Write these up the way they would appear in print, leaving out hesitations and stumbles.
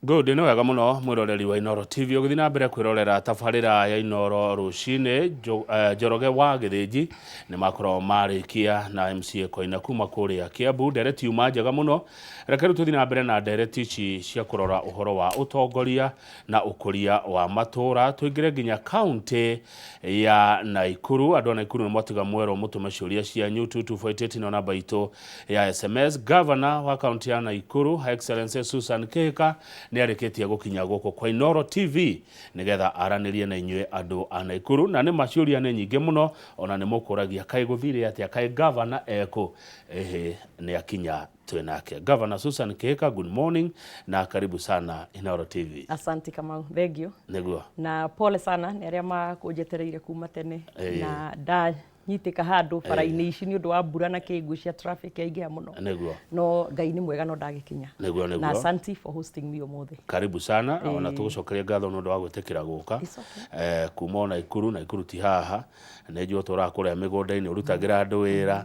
Good, no wega muno mwiroreri wa Inoro TV uguthina mbere kwirorera tabarira ya Inoro rucine Njoroge wa Githĩnji ni makoro marikia na MCA Koina kuma kuria Kiambu ndereti uma njega muno reke tuthina mbere na ndereti ici cia kurora uhoro wa utongoria na ukuria wa matura tuingire nginya county ya Naikuru andu Naikuru ni motiga mwero mutume ciuria cia new 2248 no namba itu ya SMS. Governor wa county ya Naikuru Her Excellency Susan Kihika ni areketie gukinya guko kwa Inoro TV nigetha aranirie na inywe andu a Naikuru na ni maciuria ni nyinge muno ona ni mukuragia kai guthire atia kai governor eko ni akinya twenake. Governor Susan Kihika, good morning na karibu sana Inoro TV. Asante Kamau, thank you. Neguo. Na pole sana ni aria makunjetereire kuma tene na da nyitika handu bara-ini ici ni undu wa mbura na kiingu cia traffic yaingĩha muno. Neguo. No Ngai ni mwega no ndagikinya. Neguo. Na asante for hosting me umuthi. Karibu sana ona tugucokeria ngatho no ndo wa gwetekera guka kuma Naikuru ti haha nejo turakũrĩa mĩgũnda-inĩ urutagira andu wĩra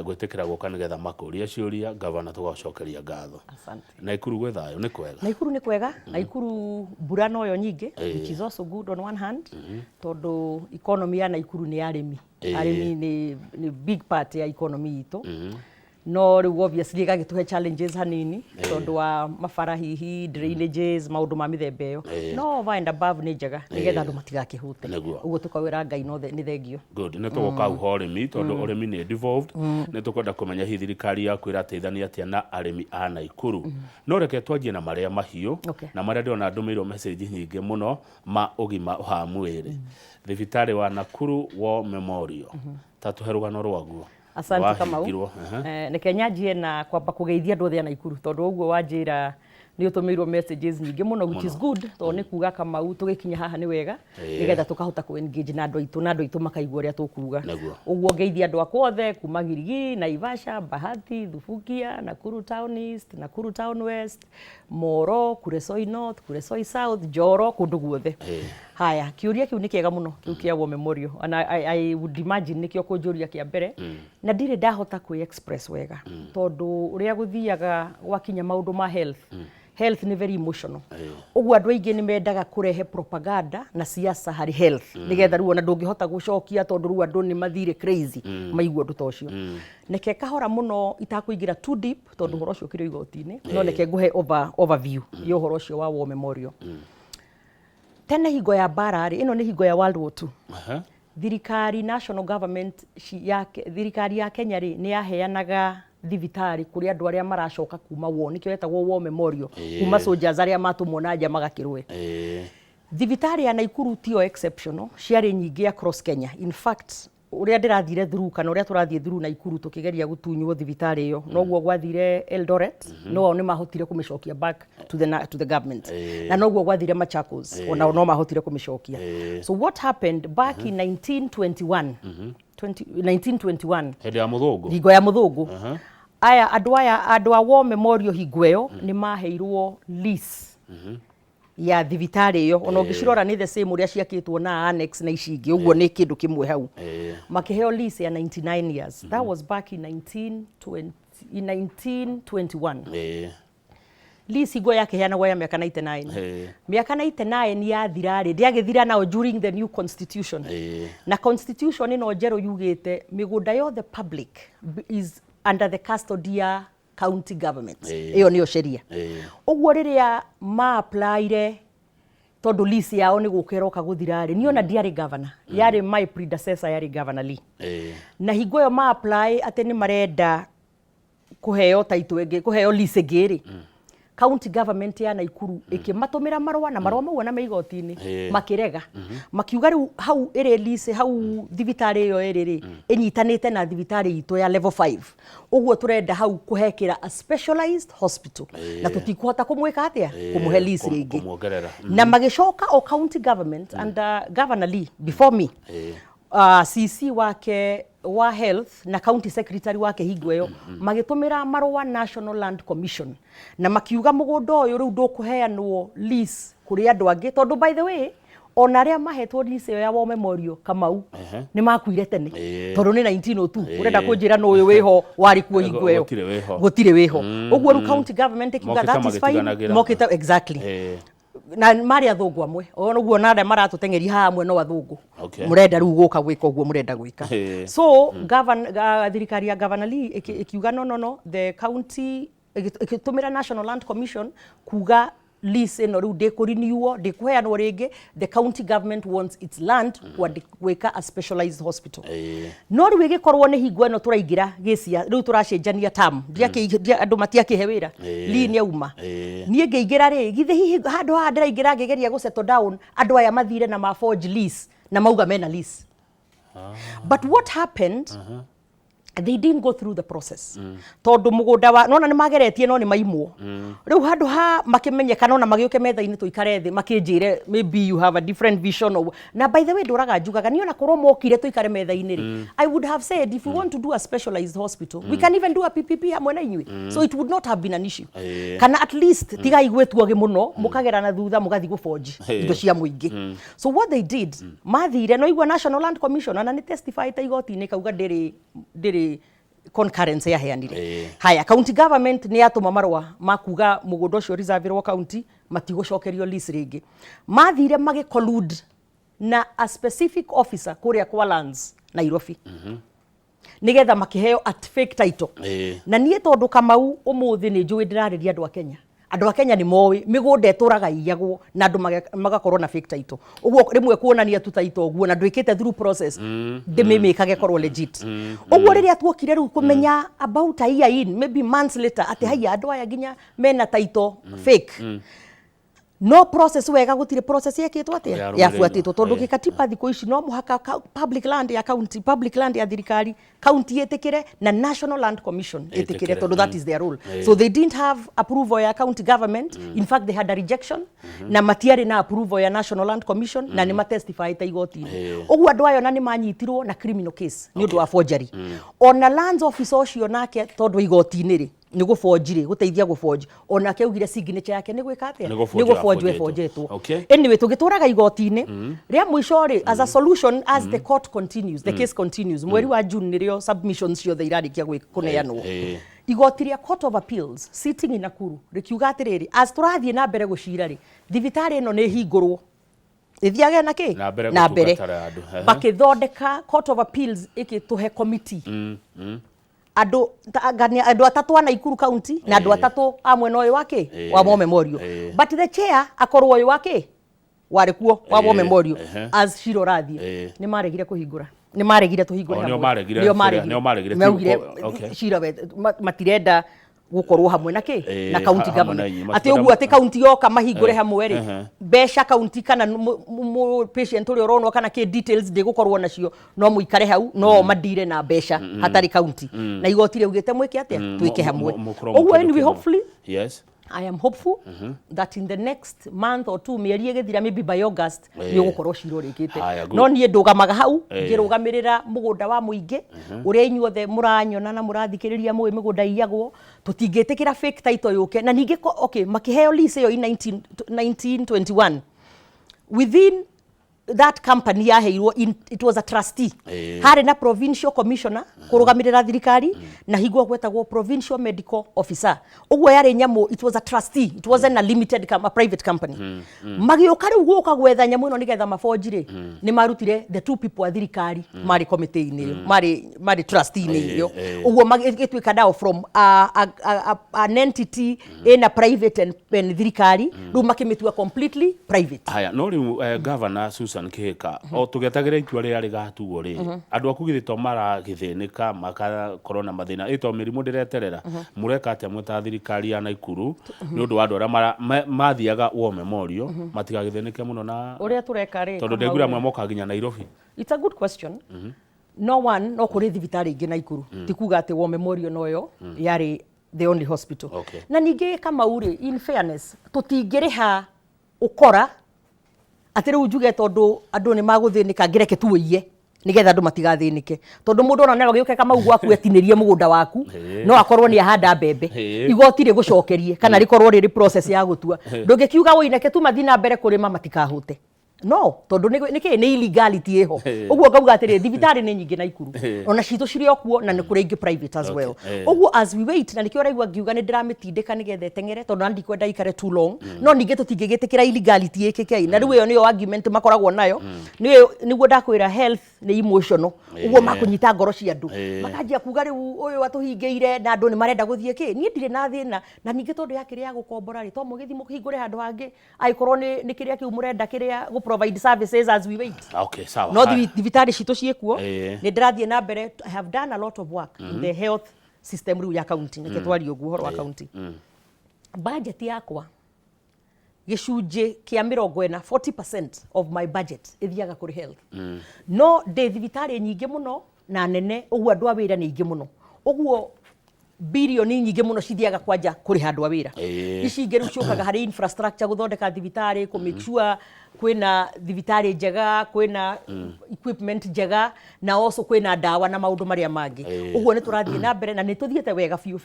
gwetekera guka nigetha makuria ciuria Governor tugacokeria ngatho. Asante. Naikuru gwe thayo ni kwega. Naikuru ni kwega. Naikuru mbura noyo nyingi which is also good on one hand tondu economy ya Naikuru ni arimi. Arimi ni big part ya economy itu. No riu obviously gagituhe challenges hanini tondu wa mabara hihi drainages maundu ma mithemba iyo no over and above ni njega nigetha andu matigakihute uguo tukawira Ngai no ni thengio. Good, ne tugoka uhorimi tondu urimi ni devolved ne tukwenda kumenya hi thirikari ya kwira teithania atia na arimi a Naikuru no reke twanjie na maria mahiu na maria ndiona ndumirwo message nyingi muno ma ugima wa mwiri. Thibitari wa Nakuru War Memorial tatuhe rugano rwaguo. Asante Kamau. Neke nyanjie na kwamba kugeithia andu othe a Naikuru tondu uguo wanjira ni utumirwo messages nyingi muno which is good tondu ni kuga Kamau tugikinya haha ni wega nigetha tukahota ku engage na andu aitu makaigua uria tukuga uguo ngeithia andu akwa othe kuma Girigi, Naivasha, Bahati, Thubukia, Nakuru Town East, Nakuru Town West, Moro, Kuresoi North, Kuresoi South, Njoro kundu guothe. Haya kiuria kiu ni kiega muno kiu kia War Memorial and I would imagine nikio kunjuria kia mbere na ndire ndahota ku express wega tondu uria guthiaga wakinya maundu ma health ni very emotional. Uguo andu aingi ni mendaga kurehe propaganda na siasa hari health nigetha ruo na ndungihota gucokia tondu ruo andu ni mathire crazy maigua ndu tocio neke kahora muno itakuingira too deep tondu horo cio kiro igoti-ini no neke nguhe overview yo horo cio wa War Memorial. Tene hingo ya bara ino ni hingo ya World War II. Thirikari national government thirikari ya Kenya ni yaheanaga thibitari kuri andu aria maracoka kuma war nikio etagwo War Memorial kuma soldiers aria matumwo na nja magakirwe. Thibitari ya Naikuru tio exceptional ciari nyingi across Kenya. In fact uria ndirathire through kana uria turathie through Naikuru tukigeria gutunywo thibitari iyo noguo gwathire Eldoret no ni mahotire kumicokia back to the government na noguo gwathire Machakos ona no mahotire kumicokia. So what happened back in 1921 hedi ya muthungu hingo ya muthungu andu a War Memorial hingweyo ni maheirwo lease ya thibitari iyo ona ngicirora ni the same uria ciakitwo na annex na icingi uguo ni kindu kimwe hau makiheo lease ya 99 years. That was back in 1921. Lease higo yake heanagwo ya miaka 99. Miaka 99 ya thirari ndiagithira nao during the new constitution na constitution ino njeru yugite migunda yothe public is under the custody ya county government. Iyo niyo sheria. Uguo riria ma applyire tondu lease yao ni gukeroka guthirari ni ona diary governor yari my predecessor yari Governor Lee na hingo yo ma apply ate ni marenda kuheo title enge kuheo lease ngiri county government ya Naikuru ikimatumira marwa na marwa mau na meigoti-ini makirega makiuga riu hau iri lease hau thibitari iyo iri inyitanite na thibitari itu ya level 5 uguo turenda hau kuhekira a specialized hospital na tutikuhota kumwika atia kumuhe lease ringi na magicoka o county government and Governor Lee before me CC wake wa health na county secretary wake higweyo magitumira marwa National Land Commission na makiuga mugunda uyu riu ndukuheanwo lease kuri andu angi tondu by the way ona aria mahetwo lease ya War Memorial Kamau ni makuire tene tondu ni 1902 urenda kunjira no uyu wiho wari kuo hingo iyo gutire wiho uguo ru county government ikiuga that is fine mokita exactly na mari athungu amwe oguo na aria maratutengeri haha amwe no athungu murenda riu guka gwika uguo murenda gwika so thirikari ya Governor Lee ikiuga no the county ikitumira National Land Commission kuga lease no riu ndikurinewal ndikuheanwo ringi the county government wants its land gwika a specialized hospital no riu igikorwo ni hingo eno turaingira gisia riu turacenjania term andu matiakihe wira Lee ni auma nie ngeingira ri githi hihi handu ha ndiraingira ngegeria gu settle down andu aya mathire na ma forge lease na mauga mena lease but what happened they didn't go through the process tondu mugunda wa nona ni mageretie no ni maimwo riu handu ha makimenyekana na magioke metha-ini tuikare thi makinjire maybe you have a different vision or na by the way nduraga njugaga ni ona korwo mokire tuikare metha-ini ri I would have said if we want to do a specialized hospital we can even do a PPP hamwe na inyui so it would not have been an issue kana at least tiga igwetuoge muno mukagera na thutha mugathi gu forge indo cia muingi so what they did mathire no igwa National Land Commission ana ni testify ta igoti-ini kauga ndiri concurrence ya heanire haya county government ni atuma marwa makuga mugundo cio reserve county matigocokerio lease ringi mathire magi collude na a specific officer kuria kwa lands Nairobi nigetha makiheo at fake title na nie tondu Kamau umuthi ni njui ndirariria andu a Kenya ni mowi migunda eturaga iyagwo na andu magakorwo na fake title uguo rimwe kuonania tu title uguo na ndwikite through process ndimimikage korwo legit uguo riria twokire riu kumenya about a year in maybe months later ati haya andu aya ginya mena title fake no process wega gutire process yekitwo atia yafuatitwo tondu gikatiba thiko ici no muhaka public land ya county public land ya thirikari county yetekire na National Land Commission yetekire tondu that is their rule so they didn't have approval ya county government in fact they had a rejection na matiari na approval ya National Land Commission na ni matestify ta igoti uguo andu ayo na ni manyitirwo na criminal case ni undu wa forgery ona lands officer ucio nake tondu igoti-ini ri ni guforge guteithia guforge ona keugire signature yake ni gwika atia ni guforge forgetwo anyway tugituraga igoti-ini ria mwisho ri as a solution as the court continues the case continues mweri wa June nirio submissions ciothe irarikia kuneanwo igoti ria Court of Appeals sitting in Nakuru rikiuga atiriri as turathie na mbere gucira ri thibitari ino ni hingurwo ithiage na ki na mbere bakithondeka Court of Appeals ikituhe committee andu atatu ana Ikuru County na andu atatu amwe no wake wa War Memorial but the chair akorwo uyu wake wari kuo wa War Memorial as Shiro Rathie ni maregire kuhingura ni maregire tuhingure nio maregire Shiro matirenda gukorwo hamwe na ki na county government ati uguo ati county yoka mahingure hamwe ri besha county kana patient uri uronwo kana ki details de gukorwo nacio no muikare hau no madire na besha hatari county na igoti riugite mwike atia twike hamwe uguo anyway hopefully yes I am hopeful that in the next month or two mieri igithira maybe by August ni gukorwo Shiro rikite no nie ndugamaga hau ngirugamirira mugunda wa muingi uria inyuothe muranyona na murathikiriria mwe migunda iyagwo tutingitikira fake title yuke na ningi okay makiheo lease yo in 1921 within that company yaheirwo it was a trustee hari na provincial commissioner kurugamirira thirikari na higwo gwetagwo provincial medical officer uguo yari nyamu it was a trustee it wasn't a limited a private company magioka riu guka gwetha nyamu ino nigetha maforjire ni marutire the two people a thirikari mari committee ini mari trustee ni iyo uguo magitwika dao from an entity in a private and thirikari ru makimitua completely private haya no riu governor Susan Kihika o tugetagira itua ria rigatuo ri andu akugithito mara githinika makakorwo na mathina ito mirimu ndireterera mureka atia mweta thirikari ya Naikuru ni undu wa andu aria mathiaga War Memorial matigagithinike muno na uria tureka ri tondu ndegura mwe moka ginya Nairobi. It's a good question. No one no kuri thibitari ingi Naikuru tikuga ati War Memorial noyo yari the only hospital na ningi kama uri in fairness tutingiriha ukora atire ujuge tondu andu ni maguthinika ngireke tuiye nigetha andu matigathinike tondu mundu ona nero giuke kama ugwa kwetinirie mugunda waku no akorwo ni ahanda mbembe igoti ri gucokerie kana rikorwo riri process ya gutua ndungikiuga woineke tu mathina mbere kurima matikahute no tondu niki ni illegality eho uguo ngauga atiri thibitari ni nyingi Naikuru ona citu ciri okuo na ni kuri ingi private as well uguo as we wait na nikio raigua ngiuga ni ndiramitindika nigethe tengere tondu andi kwenda ikare too long no ningi tutingigitikira illegality ikike na riu iyo niyo argument makoragwo nayo niguo ndakwira health ni emotional uguo makunyita ngoro cia andu makanjia kuga riu uyu atuhingiire na andu ni marenda guthie ki nie ndire na thina na ningi tondu ya kiria gukombora ri to mugithi muhingure handu hangi aikorwo ni kiria kiu murenda kiria provide services as we wait. Okay, sawa. No thibitari citu ciekuo ni ndirathie na mbere. I have done a lot of work in the health system riu ya county nike twari uguo horo wa county. Budget yakwa gicunji kia 40% of my budget ithiaga kuri health. No de thibitari nyingi muno na nene uguo andu a wira ni nyingi muno. Uguo bilioni nyingi muno cithiaga kwanja kuri handu a wira. Ici ingi riu ciukaga hari infrastructure guthondeka thibitari ku make sure kwina thibitari njega kwina equipment njega na also kwina dawa na maundu maria mangi uguo ni turathie na mbere na ni tuthiete wega fiu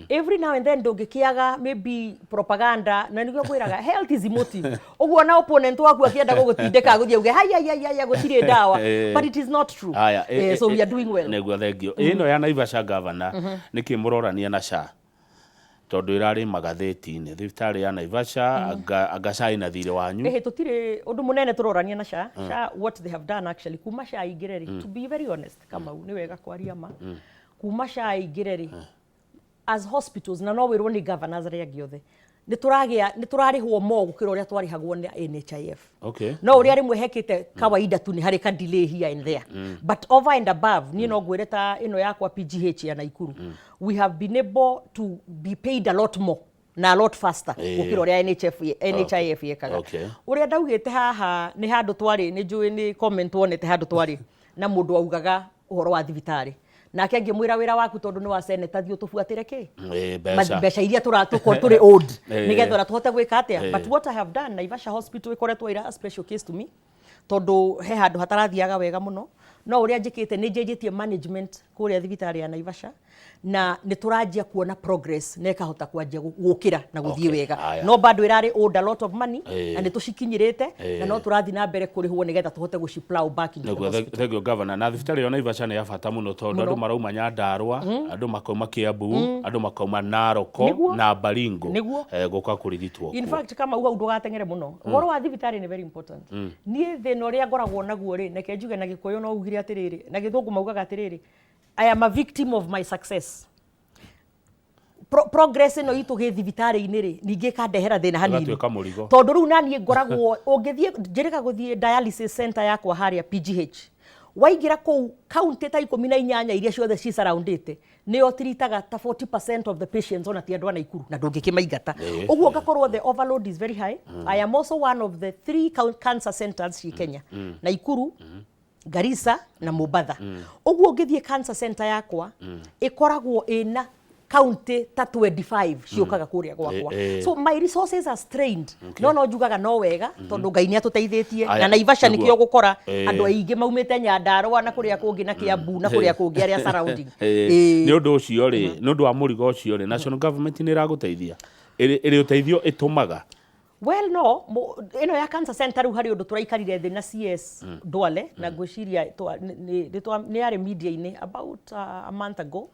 every now and then ndungikiaga maybe propaganda na niguo kwiraga health is emotive uguo na opponent waku akienda gugutindika guthie uge haya gutire dawa but it is not true. So we are doing well. Niguo thengio ino ya Naivasha governor nikimurorania na SHA tondu irari magatheti-ini thibitari ya Naivasha agacaina thire wanyu tutire undu munene turorania na SHA. SHA what they have done actually kuma SHA ingireri to be very honest kama ni wega kwaria ma kuma SHA ingireri as hospitals na no wirwo ni governors aria giothe ni turarihwo mo gukira uria twarihagwo ni NHIF. Okay. No uria rimwe hekite kawaida tu ni hari ka delay here and there but over and above ni no gwire ta ino yakwa PGH ya Naikuru we have been able to be paid a lot more na a lot faster gukira uria NHIF yekaga. Uria ndaugite haha ni handu twari ni njui ni comment wonete handu twari na mundu augaga uhoro wa thibitari nake ngimwira wira waku tondu ni wa seneta thio tufuatire ki mbeca iria turi old nigetha tuhote gwika atia but what I have done Naivasha hospital ikoretwo ira a special case to me tondu he handu hatarathiaga wega muno no uria njikite ni njenjetie management kuria thibitari ya Naivasha na ni turanjia kuona progress neka hota kwanjia gukira na guthie wega no bado irari owed a lot of money and ni tushikinyirite na no turathi na mbere kurihwo nigetha tuhote guciplow back into the hospital. Thegio governor na thibitari ya Naivasha ni ya bata muno tondu andu marauma Nyandarua andu makauma Kiambu andu makauma Narok na Baringo guka kurithitwo. In fact kama uga ndugatengere muno uhoro wa thibitari ni very important. Nie thina uria ngoragwo naguo ri neke njuge na Gikuyu no ugire atiriri na Githungu maugaga atiriri I am a victim of my success. Progress no itu ge thibitari-ini ri ningi kandehera thina hanini tondu riu nani ngoragwo ungithie njirika guthie dialysis center yakwa haria PGH waingira ku county ta 18 iria ciothe ci surroundite nio tritaga ta 40% of the patients ona ti andu ana Naikuru na ndungikimaigata uguo ngakorwo the overload is very high. I am also one of the 3 cancer centers in Kenya Naikuru Garissa na Mombasa. Uguo ngithie cancer center yakwa ikoragwo ina county ta 25 ciukaga kuria gwakwa so my resources are strained. No njugaga no wega tondu Ngai ni atuteithitie na Naivasha nikio gukora andu aingi maumite Nyandarua na kuria kungi na Kiambu na kuria kungi aria surrounding ni undu ucio ri ni undu wa murigo ucio ri national government ni iraguteithia iri uteithio itumaga. Well no ino ya cancer center ru hari undu turaikarire thi na CS Dwale na gwiciria ni ari media ini about a month ago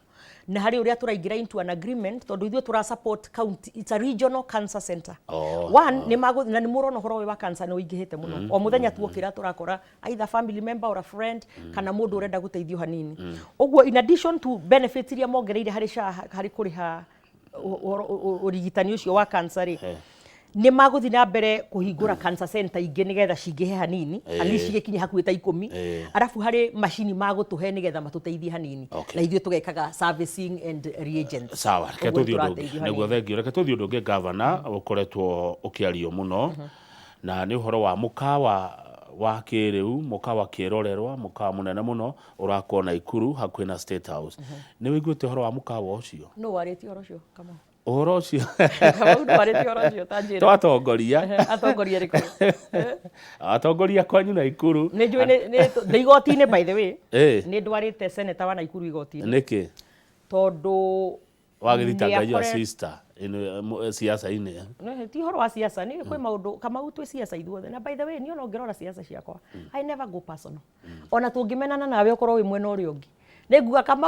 na hari uria turaigira into an agreement tondu ithio tura support county. It's a regional cancer center. One ni mago na ni murono horo wa cancer no ingihite muno o muthenya tuokira turakora either family member or a friend kana mundu urenda guteithio hanini uguo in addition to benefits iria mongereire hari kuriha urigitani ucio wa cancer ri ni maguthi na mbere kuhingura cancer center ingi nigetha cingihe hanini ali cigikinya hakuita 10 arafu hari machine magutuhe nigetha matuteithie hanini na ithio tugekaga servicing and reagents. Sawa reke tuthio niguo thengio reke tuthio ndungi governor ukoretwo ukiario muno na ni uhoro wa mukawa wa kiriu mukawa kirorerwa mukawa munene muno urakona Naikuru hakuhi na State House ni wiguite uhoro wa mukawa ucio no wareti uhoro ucio kama uhoro ucio wareti uhoro ucio tanjira twatongoria riku atongoria kwanyu Naikuru ni njui ni igoti-ini by the way ni ndwarite senator wa Naikuru igoti-ini niki tondu wagithitaga your sister siasa ine ti horo wa siasa ni kwe maundu kama utwe siasa ithuothe na by the way ni ona ngirora siasa ciakwa I never go personal ona tungimenana nawe ukorwo wi mwena uri ungi neguga kama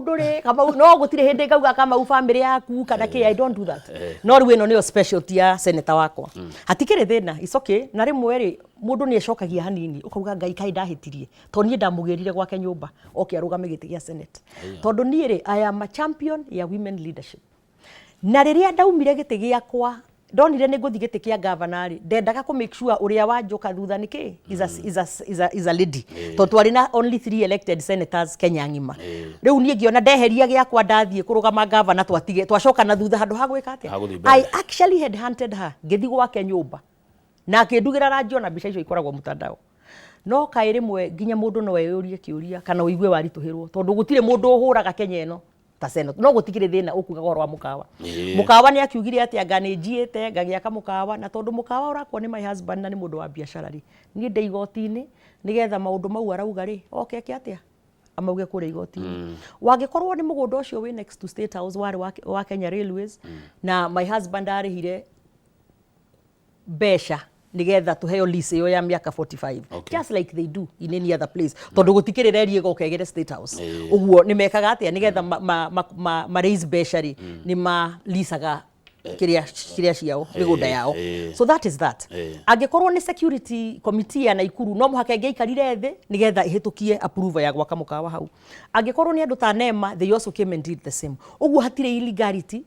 nduri kama no gutire hindi ngauga kama family yaku kana ki I don't do that no riu ino niyo specialty ya senator wakwa hatikire thina it's okay na rimwe ri mundu ni ecokagia hanini ukauga ngai kai ndahitirie to nie ndamugirire gwake nyumba okay arugame giti gia senate tondu nie ri I am a champion ya women leadership na riria ndaumire giti giakwa ndonire ni guthi giti kia governor ndendaga ku make sure uria wanjuka thutha niki is a lady to twari na only 3 elected senators Kenya ngima riu nie ngiona ndeheria giakwa ndathie kurugama governor twatige twacoka na thutha handu ha gwika atia I actually had hunted her ngithi gwake nyumba na akindugira ranjio na mbica icio ikoragwo mutandao no kai rimwe nginya mundu no weyurie kiuria kana uigue warituhirwo tondu gutire mundu uhuraga Kenya eno ta senate no gutikire thina ukuga goro wa mukawa mukawa ni akiugire ati anga ni njiete ngagiaka mukawa na tondu mukawa urakwo ni my husband na ni mundu wa biashara ri ni ndei igoti-ini nigetha maundu mau arauga ri oke ki atia amauge kure igoti-ini wangikorwo ni mugunda ucio wi next to State House wari wa Kenya Railways na my husband arihire besha nigetha tuheo lease yo ya miaka 45 just like they do in any other place tondu gutikirirerie gokegere State House uguo ni mekaga atia nigetha ma raise beshari ni ma lisaga kiria ciao migunda yao so that is that angikorwo ni security committee ya Naikuru no muhake ngeikarire thi nigetha ihitukie approval ya gwaka mukawa hau angikorwo ni andu ta NEMA they also came and did the same uguo hatire illegality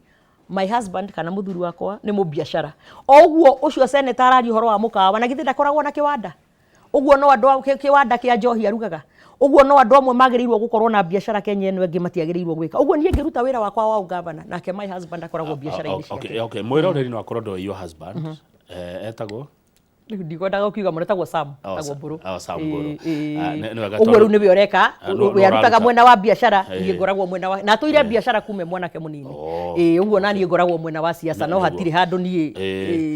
my husband kana muthuri wakwa ni mubiashara oguo ucio senator arari horo wa mukawa na githi ndakoragwo na kiwanda uguo no andu kiwanda kia njohi arugaga uguo no andu amwe magirirwo gukorwo na biashara Kenya eno engi matiagirirwo gwika uguo nie ngiruta wira wakwa wa governor nake my husband akoragwo biashara ini ciake okay mwiroreri no akorwo ndo your husband etagwo ndigodaga ukiuga muretagwo Sam tagwo Mburu Sam Mburu uguo riu niwe oreka we arutaga mwena wa biashara nie ngoragwo mwena wa na tuire biashara kume mwanake munini uguo nani ngoragwo mwena wa siasa no hatire handu nie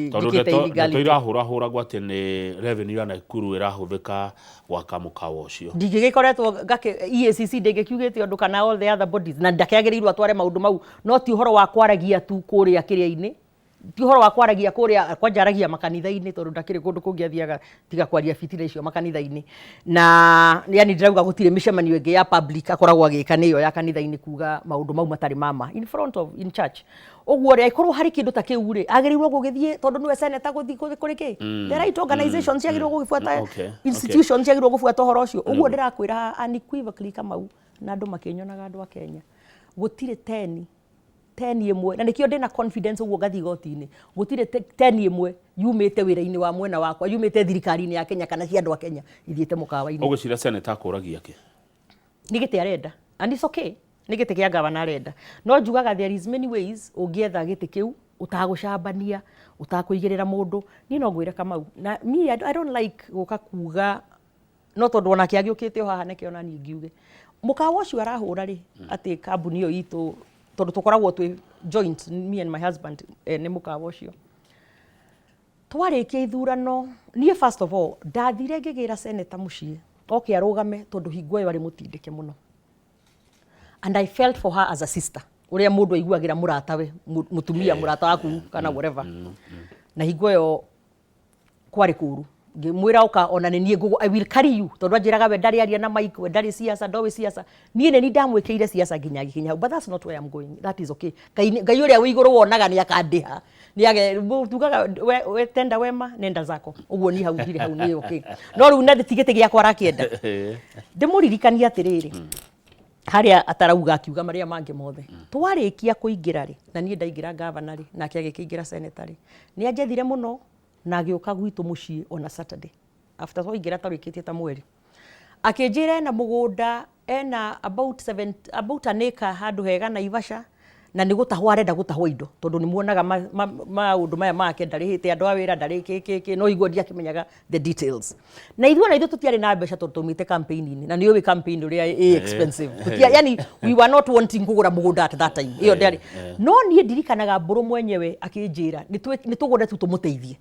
ndikite illegal tuirahura gwate ni revenue ya Naikuru irahuthika gwaka mukawa ucio ndigigikoretwo ngake EACC ndegekiugite undu kana all the other bodies na ndakiagirirwo atware maundu mau no ti uhoro wa kwaragia tu kuria kiria-ini ti horo wa kwaragia kuria kwanjaragia makanitha-ini tondu ndakire kundu kungiathiaga tiga kwaria fitira icio makanitha-ini na yani ndirauga gutire mishemanio ingi ya public akoragwo agika niyo ya kanitha-ini kuga maundu mau matari mama in church uguo ri ikorwo hari kindu ta kiu ri agirirwo gugithie tondu niwe senator guthi kuri ki the right organizations ciagirwo gugifuata institutions ciagirwo gufuata horo ucio uguo ndirakwira unequivocally Kamau na andu makinyonaga andu a Kenya gutire 10 imwe na nikio ndina confidence uguo gathi igoti-ini gutire 10 imwe yumite wira-ini wa mwena wakwa yumite thirikari-ini ya Kenya kana cia andu a Kenya ithiete mukawa-ini ugucira senator akuragia ki ni giti arenda and it's okay ni giti kia governor arenda no njugaga there is many ways ungietha giti kiu utagucambania utakuigirira mundu ni no ngwire Kamau na me I don't like guka kuga no tondu ona kiagiukite o haha neke ona ni ngiuge mukawa ucio arahura ri ati kambuni yo itu tondu tukoragwo twi joint me and my husband ni mukawa ucio twarikia ithurano nie first of all ndathire ngigira senator mucii oke arugame tondu hingo yo ari mutindike muno and I felt for her as a sister uria mundu aiguagira muratawe mutumia murata waku kana whatever na hingo yo kwari kuru ngimwira uka ona ni nie I will carry you tondu anjiraga we ndari aria na Mike we ndari siasa ndowe siasa nie ni ndamwikirire siasa ginya gikinya but that's not where I'm going that is okay ngai uria wi iguru wonaga ni akandiha ni age tugaga we tenda wema nenda zako uguo ni hau ndire hau ni okay no riu na tigite giakwa rakienda ndimuririkania atiriri haria atarauga akiuga maria mangi mothe twarikia kuingira ri na nie ndaingira governor ri na kiagikingira senator ri ni anjethire muno na agioka gwitu mucii on a Saturday after twaingira tarikitie ta mweri akinjira na mugunda ena about an acre handu hega na Ivasha na ni gutahwa arenda gutahwa indo tondu ni muonaga maundu maya make ndarihite andu a wira ndari kiki no igwo ndiakimenyaga the details na ithuĩ tutiari na mbeca tondu tumite campaign-ini na ni uwi campaign uria expensive yani we were not wanting kugura mugunda at that time iyo ndari no nie ndirikanaga Mburu mwenyewe akinjira ni tugure tu tumuteithie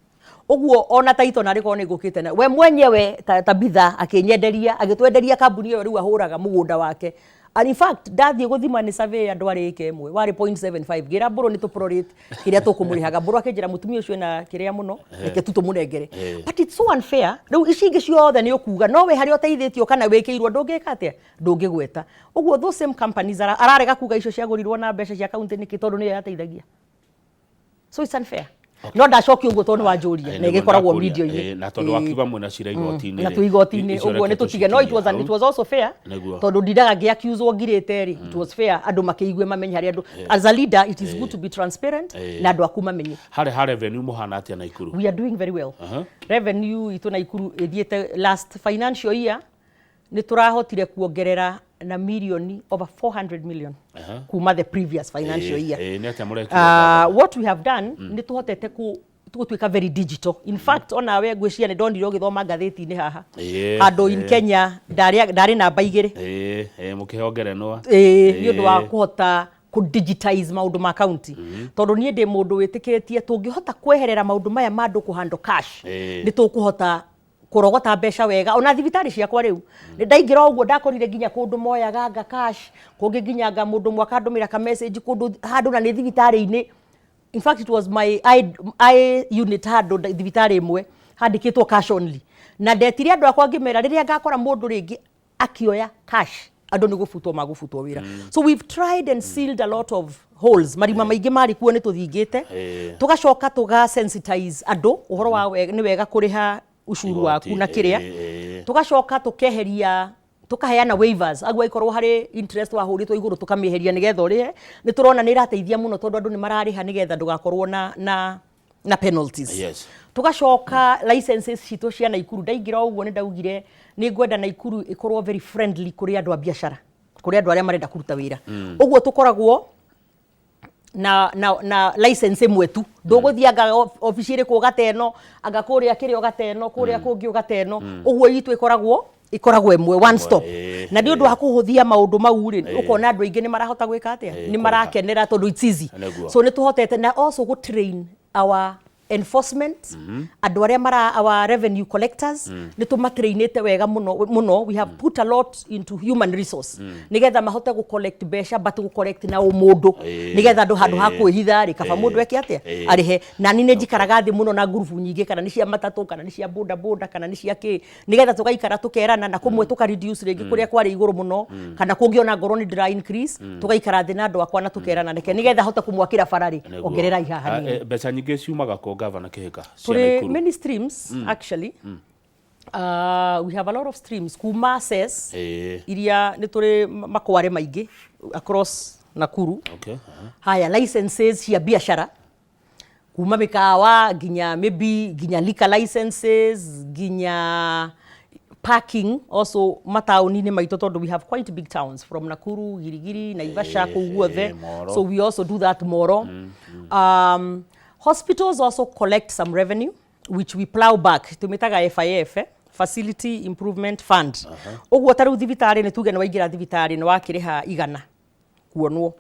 uguo ona taito na riko ni gukite na we mwenyewe Tabitha akinyenderia agitwenderia kambuni iyo riu ahuraga mugunda wake And in fact ndathie guthima ni survey andu ari ike imwe wari 0.75 gira mburu ni tuprorate kiria tukumurihaga mburu akinjira mutumia ucio na kiria muno reke tutumunengere but it's so unfair riu icingi ciothe ni ukuga no we hari uteithitio kana wikirwo ndungika atia ndungigweta uguo those same companies ararega kuga icio ciagurirwo na mbeca cia county niki tondu ni yateithagia so it's unfair no ndacoki uguo tondu wa njuria na igikoragwo video ini na tondu akiuga mwena cira igoti-ini na tu igoti-ini uguo ni tutige no it was also fair tondu ndidaga ngi accuse ngirite ri it was fair andu makiigue mamenye hari andu as a leader it is good to be transparent na andu aku mamenye ha revenue muhana atia Naikuru we are doing very well revenue itu Naikuru ithiete last financial year ni turahotire kuongerera na milioni over 400 million kuma the previous financial year what we have done ni tuhotete tugutuika very digital in fact ona we ngwiciria ni ndonire ugithoma ngatheti-ini haha handu in Kenya ndari namba igiri mukihongerenwa ni undu wa kuhota ku digitize maundu ma county tondu nie ndi mundu witikitie tungihota kweherera maundu maya mandu kuhando cash ni tukuhota kurogota mbeca wega ona thibitari ciakwa riu ni ndaingira uguo ndakorire ginya kundu moyaga nga cash kungi ginya nga mundu mwaka ndumira ka message kundu handu na ni thibitari-ini in fact it was my I unit handu thibitari imwe handikitwo cash only na ndetire andu akwa ngimera riria ngakora mundu ringi akioya cash andu ni gufutwo wira so we've tried and sealed a lot of holes marima maingi mari kuo ni tuthingite tugacoka tuga sensitize andu uhoro wa ni wega kuriha ushuru waku na kiria tugacoka tukeheria tukaheana waivers agwa ikorwo hari interest wa huritwo iguru tukamiheria nigetha urihe ni turona ni irateithia muno tondu andu ni marariha nigetha ndugakorwo na penalties tugacoka licenses citu cia Naikuru ndaingira uguo ni ndaugire ni ngwenda Naikuru ikorwo very friendly kuri andu a biashara kuri andu aria marenda kuruta wira uguo tukoragwo na license imwe tu nduguthianga officially ku gateno anga kuria kirio gateno kuria kungi gateno uguo itu ikoragwo imwe one stop na ndi undu wa kuhuthia maundu mau ri ukona andu aingi ni marahota gwika atia ni marakenera tondu it's easy so ni tuhotete na also go train our enforcement andu aria mara our revenue collectors ni tumatrainite wega muno we have put a lot into human resource nigetha mahote go collect besha but go collect na umundu nigetha andu handu ha kwihitha ri kaba mundu eke atia arihe na ni njikaraga thi muno na group nyingi kana ni cia matatu kana ni cia boda kana ni cia ki nigetha tugaikara tukerana na kumwe tuka reduce ringi kuria kwari iguru muno kana kungiona ngoro ni dry increase tugaikara thi na andu akwa na tukerana neke nigetha hota kumwakira farari ongerera ihaha ni beca nyingi ciumaga ko governor kihika many streams actually we have a lot of streams kuma ses iria ni turi makware maingi across Nakuru haya licenses cia biashara kuma mikawa ginya maybe ginya liquor licenses ginya parking also matauni-ini maitu tondu we have quite big towns from Nakuru Girigiri Naivasha kuguothe so we also do that Moro hospitals also collect some revenue which we plow back tumitaga FIF Facility Improvement Fund uguo taru thibitari ni tuge ni waingira thibitari ni wakiriha igana kuonwo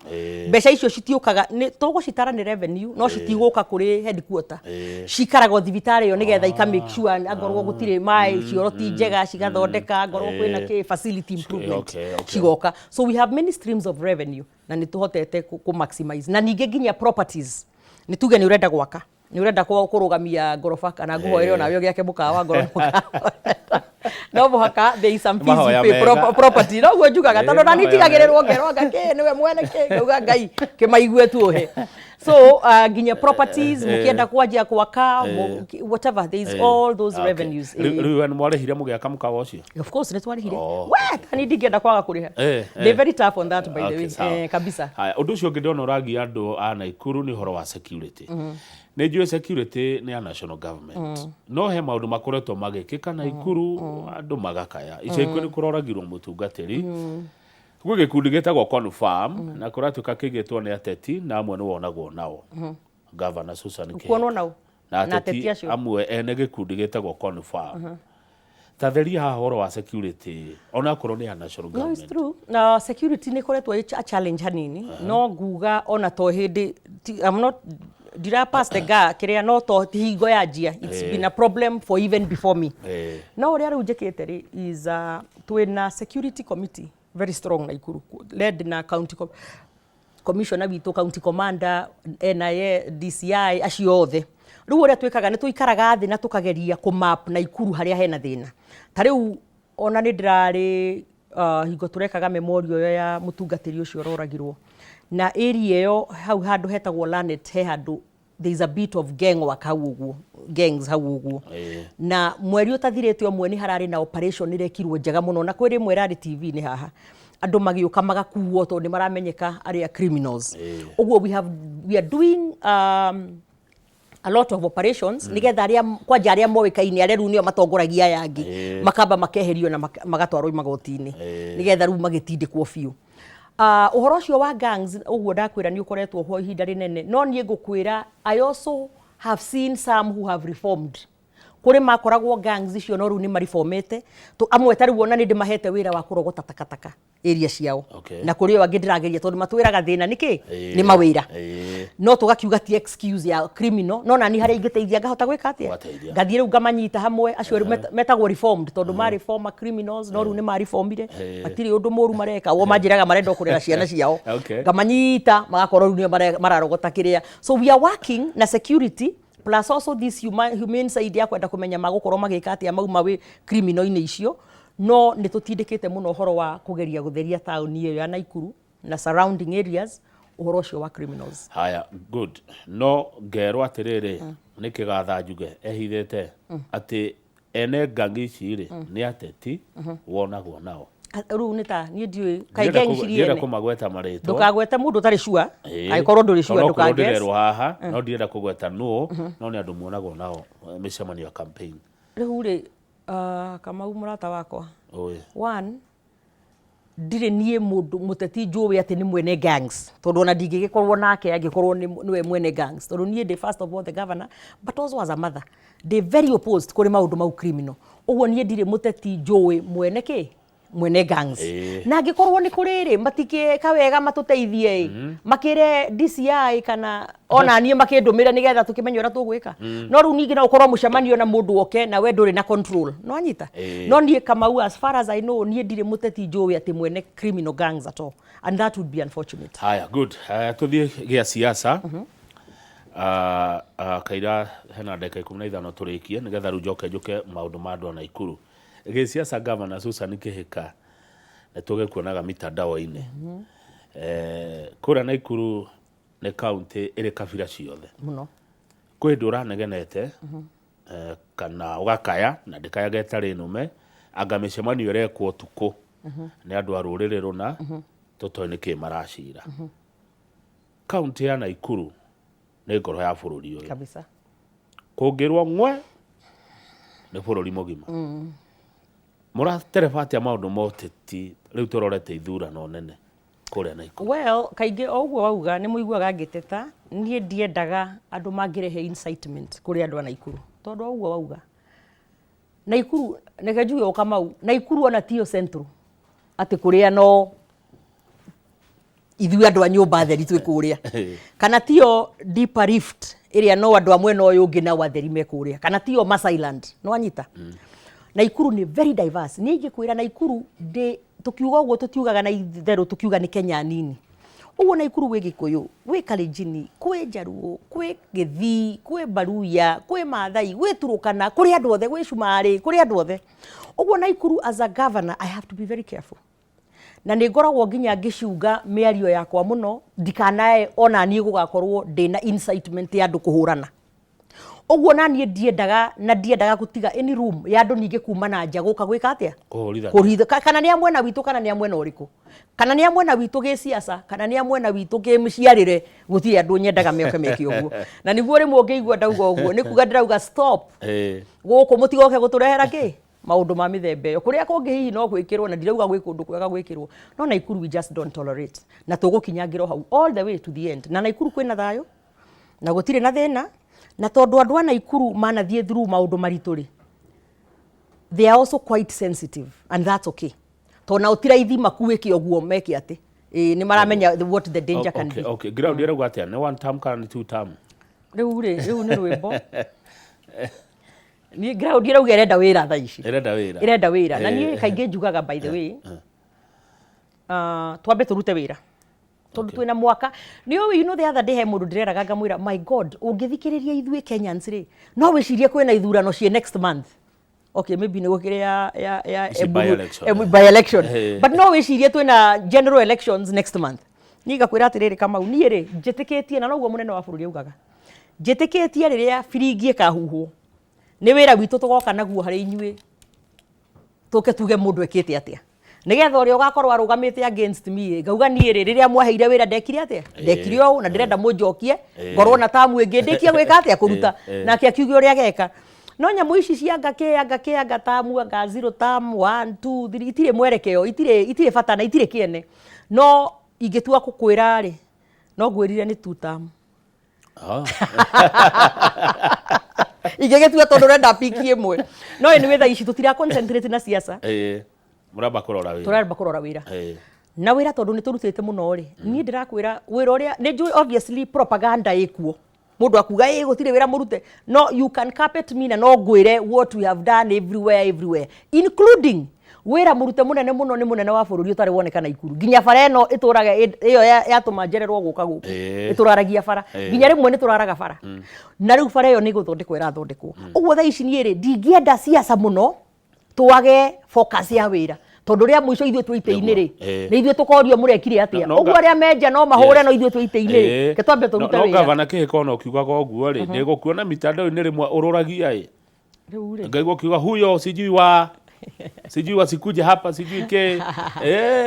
mbeca icio citiukaga ni tugucitara ni revenue no citiguka kuri headquarter cikarago thibitari yo nigetha ika make sure angorwo gutire mai cioro ti njega cigathondeka ngorwo kwina ki facility improvement cigoka so we have many streams of revenue na ni tuhotete ku maximize na ninge ginya properties ni tuge ni urenda gwaka ni urenda kurugamia ngorofa kana nguhoereo nawe ugiake mukawa ngorofa no muhaka there is some fees property no gwo njugaga tondu na nitigagirirwo ngeroga ke niwe mwene ke uga ngai ke maigwe tuhe so ginya properties mukienda kwanjia kwaka whatever there is all those revenues riu ni mwarehire mugiaka mukawa ucio of course ni twarehire we tani ndingienda kwaga kuriha they very tough on that by the way kabisa haya undu ucio ngidona uragi andu a Naikuru ni horo wa security ni njue security ni a national government no he maundu makoretwo magikika Naikuru andu magakaya ico ikuri kuroragirwo mutungatiri gwe gikundi gitagwo confirm na kuratuka kigitwo ni ateti na amwe ni wonagwo nao governor Susan Kihika kuonwo nao na ateti amwe ene gikundi gitagwo confirm tatheria ha horo wa security ona korwo ni a national government no it's true na security ni koretwo a challenge hanini no nguga ona to hindi I'm not dira pass the guy kiria no to hingo ya njia it's been a problem for even before me no ria ru njikite ri is twina security committee very strong Naikuru, led na county commissioner witũ, county commander, NIA, DCI, acio othe. Rĩu ũrĩa twĩkaga nĩ tũikaraga thĩ na tũkageria kũmap Naikuru harĩa hena thĩna. Ta rĩu ona nĩ ndĩrarĩ hingo tũrekaga memorial ĩyo ya mũtungatĩri ũcio ũroragirwo. Na area ĩyo hau handũ hetagwo Lanet he handũ there is a bit of gang work hau ũguo, gangs hau ũguo. Na mweri ũtathirĩte ũmwe nĩ hararĩ na operation ĩrekirwo njega mũno na kwĩ rĩmwe ĩrarĩ TV-inĩ haha. Andũ magĩũka magakuo tondũ nĩ maramenyeka arĩa criminals. Ũguo we are doing a lot of operations nigetha arĩa kwanja arĩa moĩkaine arĩa rĩu nĩo matongoragia aya angĩ makamba makeherio na magatwarwo magoti-inĩ nigetha rĩu magĩtindĩkwo biũ. Ũhoro ũcio wa gangs ũguo ndakwĩra nĩ ũkoretwo ho ihinda rĩnene, no niĩ ngũkwĩra I also have seen some who have reformed. Kũrĩ makoragwo gangs icio no rĩu nĩ mariformete, amwe ta rĩu ona nĩ ndĩmahete wĩra wa kũrogota takataka area ciao. Na kũrĩ o angĩ ndĩrageria tondũ matwĩraga thĩna nĩkĩ nĩ mawĩra. No tũgakiuga ti excuse ya criminal, no nani harĩa ingĩteithia ngahota gwĩka atĩa? Ngathiĩ rĩu ngamanyita hamwe acio metagwo reformed tondũ marĩ former criminals no rĩu nĩ mariformire, matirĩ ũndũ mũru mareka, o manjĩraga marenda kũrera ciana ciao. Ngamanyita magakorwo rĩu nĩo mararogota kĩrĩa. So we are working na security plus also this humane side ya kwenda kumenya magũkorwo magĩka atĩa mauma wĩ criminal-inĩ icio, no nĩ tũtindĩkĩte mũno ũhoro wa kũgeria gũtheria taũni ĩyo ya Naikuru na surrounding areas ũhoro ũcio wa criminals. Haya, good. No ngerwo atĩrĩrĩ nĩ kĩgatha njuge ehithĩte atĩ ene ngangi ici rĩ nĩ ateti wonagwo nao. Rĩu nĩ ta niĩ ndiũĩ kaĩ gang ici ndienda kũmagweta marĩtwa. Ndũkagwete mũndũ ũtarĩ sure, angĩkorwo ndũrĩ sure ndũkagweta. Ndĩrerwo haha no ndienda kũgweta no nĩ andũ muonagwo nao mĩcemanio ya campaign. Rĩu rĩ Kamau mũrata wakwa. One, ndirĩ niĩ mũndũ mũteti njũĩ atĩ nĩ mwene gangs tondũ ona ndingĩgĩkorwo nake angĩkorwo nĩwe mwene gangs tondũ niĩ ndĩ first of all the governor but also as a mother they very opposed kũrĩ maũndũ mau criminal. Ũguo niĩ ndirĩ mũteti njũĩ mwene kĩ mwene gangs. Na angĩkorwo nĩ kũrĩ rĩ matikĩka wega matũteithie makĩre DCI kana ona niĩ makĩndũmĩra nĩgetha tũkĩmenye ũrĩa tũgwĩka. No rĩu ningĩ no ũkorwo mũcemanio na mũndũ oke na we ndũrĩ na control. No anyita. No niĩ Kamau as far as I know niĩ ndirĩ mũteti njũĩ atĩ mwene criminal gangs at all and that would be unfortunate. Haya, good. Tũthiĩ gĩa siasa. Kaira hena ndagĩka 15 tũrĩkie nĩgetha rĩu njoke maũndũ ma andũ a Naikuru. Gĩsiasa governor Susan Kĩhĩka nĩ tũgĩkuonaga mitandao-inĩ. Kũrĩa Naikuru nĩ kaunti ĩrĩ kabira ciothe mũno. Kwĩ ndũ ũranegenete kana ũgakaya na ndĩkayage ĩtarĩ nũme anga mĩcemanio ĩrekwo ũtukũ nĩ andũ a rũrĩrĩ rũna tũtoĩ nĩkĩ maracira. Kaunti ya Naikuru nĩ ngoro ya bũrũri ũyũ kabisa. Kũngĩrwo ng'we nĩ bũrũri mũgima. Mũratereba atĩa maũndũ moteti rĩu tũrorete ithurano nene kũrĩa Naikuru? Well, kaingĩ o ũguo wauga nĩ mũiguaga ngĩteta niĩ ndiendaga andũ mangĩrehe incitement kũrĩ andũ a Naikuru tondũ o ũguo wauga Naikuru nĩge njuge o Kamau Naikuru ona tio central atĩ kũrĩa no ithuĩ andũ a nyũmba theri twĩ kũrĩa kana tio Deeper Rift ĩrĩa no andũ a mwena ũyũ ũngĩ na watheri me kũrĩa kana tio Masailand no anyita. Naikuru ni very diverse. Ni ingĩkwĩra Naikuru tukiuga ũguo tutiugaga na itherũ tukiuga ni Kenya nini. Ũguo Naikuru wĩ Gĩkũyũ, wĩ Kalenjin, kwĩ Jaruo, kwĩ Gĩthii, kwĩ Baruya, kwĩ Maathai, gwĩ Turukana, kũrĩ andũ othe, gwĩ Shumarĩ, kũrĩ andũ othe. Ũguo Naikuru as a governor I have to be very careful. Na nĩ ngoragwo nginya ngĩciuga mĩario yakwa mũno ndikanae ona niĩ gũgakorwo ndĩna incitement ya andũ kũhũrana. Ũguo na niĩ ndiendaga gũtiga any room ya andũ ningĩ kuma na nja gũka gwĩka atĩa kũhitha kana nĩ amwena witũ kana nĩ amwena ũrĩkũ kana nĩ amwena witũ gĩsiasa kana nĩ amwena witũ kĩmĩciarĩre gũtirĩ andũ nyendaga mĩoke meke ũguo na nĩguo rĩmwe ũngĩigua ndauga ũguo nĩ kuga ndĩrauga stop gũkũ mũtigoke gũtũrehera kĩ maũndũ ma mĩthemba ĩyo kũrĩa kũngĩ hihi no gwĩkĩrwo na ndirauga gwĩ kũndũ kwega gwĩkĩrwo no Naikuru we just don't tolerate na tũgũkinyangĩrwo hau all the way to the end na Naikuru kwĩna thayũ na gũtirĩ na thĩna na tondu andũ a Naikuru manathiĩ through maũndũ maritũ rĩ they are also quite sensitive and that's okay to na ũtiraithi makuĩke ũguo meke atĩ nĩ maramenya what the danger can be. Okay, ground ĩrauga atĩa nĩ one term kana nĩ two term? Rĩu nĩ rwĩmbo ni ground ĩrauga ĩrenda wĩra thaa ici. Ĩrenda wĩra na niĩ kaingĩ njugaga by the way twambe turute wira tondu twina mwaka ni you know the other day he mundu ndireraga ngamwira my god ungithikiriria ithuĩ Kenyans ri no wicirie kwina ithurano cie next month okay maybe ni gukire ya by election but no wicirie twina general elections next month ni ngakwira atiriri Kamau ni ri njitikitie na noguo munene wa bururi ugaga njitikitie riria firingi ikahuhwo ni wira witu tugoka naguo hari inyuĩ tuke tuge mundu ekite atia nigetha uria ugakorwo arugamite against me ngauga ni riria mwaheire wira ndekire atia ndekire o na ndirenda munjokie ngorwo na tamu ingi ndikie gwika atia kuruta nake akiuge uria geka no nyamu ici cia ngake tamu anga 0 tam 1 2 3 itire mwerekeo itire bata na itire kiene no ingitua kukwira ri no gwirire ni 2 tam igegetua tondu renda piki imwe no ni wetha ici tutira concentrate na siasa muramba kurora wira na wira tondu ni turutite muno ri ni ndirakwira wira uria ni obviously propaganda ikuo mundu akuga gutire wira murute no you can carpet me na no ngwire what we have done everywhere including wira murute munene muno ni munene wa bururi utari wonekana Ikuru ginya bara eno ituraga iyo yatuma njererwo guka guku ituraragia bara ginya rimwe ni turaraga bara na riu bara iyo ni guthondekwo irathondekwo uguo tha ici ni ri ndingienda siasa muno twage focus ya wira tondu ria mwico ithuĩ twĩ itĩ-inĩ ri ni ithuĩ tukorio murekire atia uguo ria menja no mahure no ithuĩ twĩ itĩ-inĩ ri ke twambe turute wira no gavana kihikona ukiugaga uguo ri ndigukuona mitandao-inĩ rimwe ururagia riu ri ngaigua kiuga huyo sijui wasikuje hapa sijui ke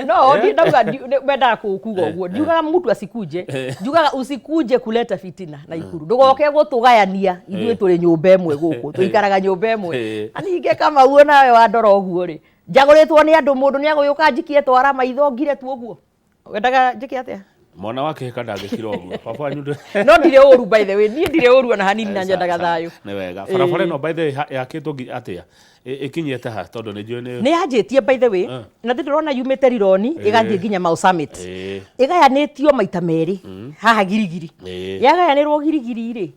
no ndauga menda kuuga uguo ndiugaga mtu asikuje ndiugaga usikuje kuleta fitina na Ikuru ndugoke gutugayania ithuĩ turi nyumba ĩmwe guku tuikaraga nyumba ĩmwe ani inge kama uo nawe wandora uguo ri jagoretwo ni andu mundu ni aguyuka njikie twara maitho ngire tu uguo wendaga njike atia mwana wake kandangikira uguo baba nyundu no ndire uru by the way ni ndire uru na hanini na nyendaga thayo ni wega barabara no by the way yakitwo atia ikinyete ha tondu ni njui ni yanjitie by the way na ndirona yumite rironi igathie nginya Mau Summit igayanitio maita meri haha girigiri yagayanirwo girigiri ri